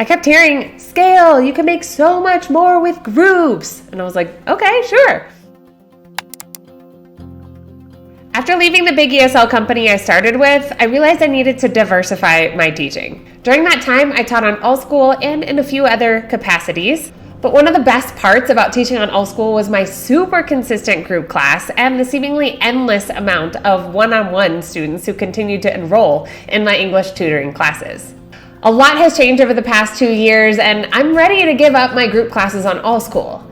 I kept hearing, scale, you can make so much more with groups. And I was like, okay, sure. After leaving the big ESL company I started with, I realized I needed to diversify my teaching. During that time, I taught on Allschool and in a few other capacities. But one of the best parts about teaching on Allschool was my super consistent group class and the seemingly endless amount of one-on-one students who continued to enroll in my English tutoring classes. A lot has changed over the past 2 years, and I'm ready to give up my group classes on Allschool.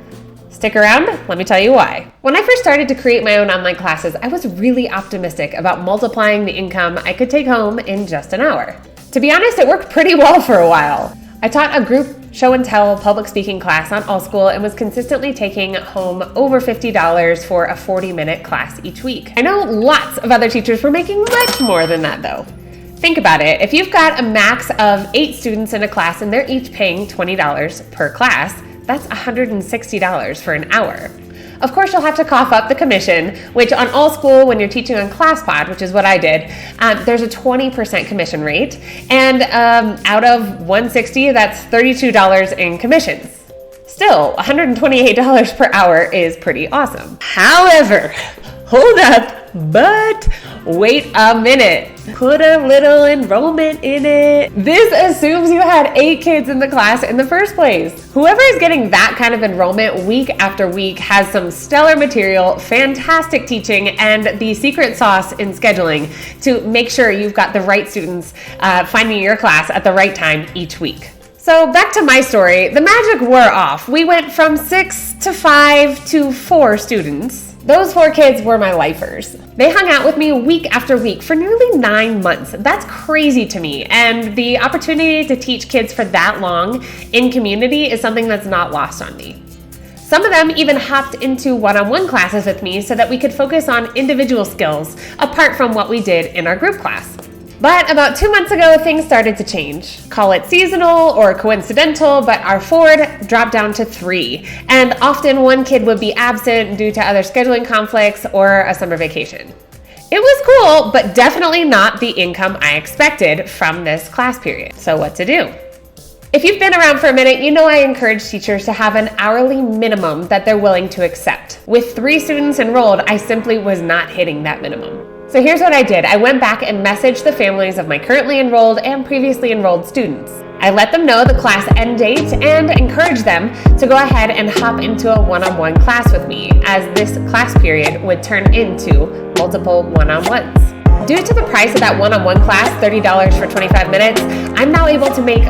Stick around, let me tell you why. When I first started to create my own online classes, I was really optimistic about multiplying the income I could take home in just an hour. To be honest, it worked pretty well for a while. I taught a group show and tell public speaking class on Allschool and was consistently taking home over $50 for a 40-minute class each week. I know lots of other teachers were making much more than that though. Think about it, if you've got a max of 8 students in a class and they're each paying $20 per class, that's $160 for an hour. Of course, you'll have to cough up the commission, which on Allschool, when you're teaching on ClassPod, which is what I did, there's a 20% commission rate. And out of $160, that's $32 in commissions. Still, $128 per hour is pretty awesome. However, hold up, but wait a minute. Put a little enrollment in it. This assumes you had 8 kids in the class in the first place. Whoever is getting that kind of enrollment week after week has some stellar material, fantastic teaching, and the secret sauce in scheduling to make sure you've got the right students finding your class at the right time each week. So back to my story, the magic wore off. We went from 6 to 5 to 4 students. Those 4 kids were my lifers. They hung out with me week after week for nearly 9 months. That's crazy to me. And the opportunity to teach kids for that long in community is something that's not lost on me. Some of them even hopped into one-on-one classes with me so that we could focus on individual skills apart from what we did in our group class. But about 2 months ago, things started to change. Call it seasonal or coincidental, but our forward dropped down to 3. And often one kid would be absent due to other scheduling conflicts or a summer vacation. It was cool, but definitely not the income I expected from this class period. So what to do? If you've been around for a minute, you know I encourage teachers to have an hourly minimum that they're willing to accept. With 3 students enrolled, I simply was not hitting that minimum. So here's what I did. I went back and messaged the families of my currently enrolled and previously enrolled students. I let them know the class end date and encouraged them to go ahead and hop into a one-on-one class with me, as this class period would turn into multiple one-on-ones. Due to the price of that one-on-one class, $30 for 25 minutes, I'm now able to make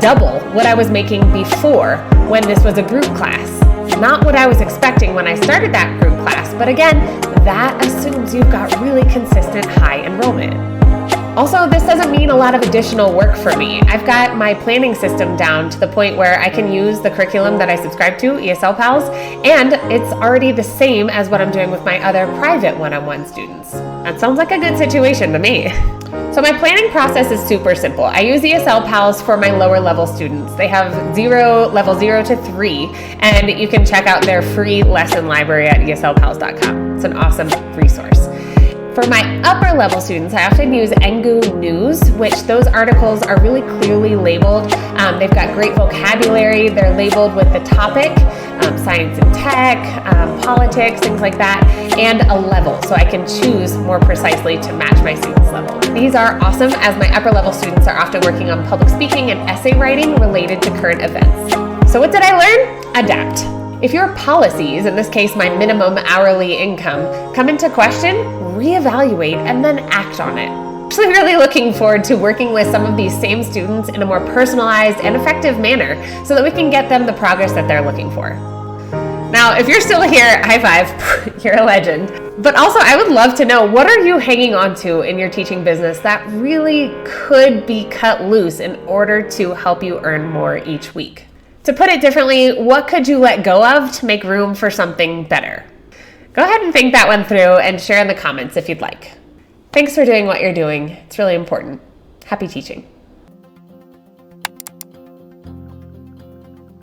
double what I was making before when this was a group class. Not what I was expecting when I started that group class, but again, that assumes you've got really consistent high enrollment. Also, this doesn't mean a lot of additional work for me. I've got my planning system down to the point where I can use the curriculum that I subscribe to, ESLPals, and it's already the same as what I'm doing with my other private one-on-one students. That sounds like a good situation to me. So my planning process is super simple. I use ESLPals for my lower level students. They have level 0 to 3, and you can check out their free lesson library at ESLPals.com. It's an awesome resource. For my upper level students, I often use Engoo News, which those articles are really clearly labeled. They've got great vocabulary. They're labeled with the topic, science and tech, politics, things like that, and a level, so I can choose more precisely to match my students' level. These are awesome, as my upper level students are often working on public speaking and essay writing related to current events. So what did I learn? Adapt. If your policies, in this case my minimum hourly income, come into question, reevaluate and then act on it. I'm actually really looking forward to working with some of these same students in a more personalized and effective manner so that we can get them the progress that they're looking for. Now, if you're still here, high five, you're a legend. But also, I would love to know, what are you hanging on to in your teaching business that really could be cut loose in order to help you earn more each week? To put it differently, what could you let go of to make room for something better? Go ahead and think that one through and share in the comments if you'd like. Thanks for doing what you're doing. It's really important. Happy teaching.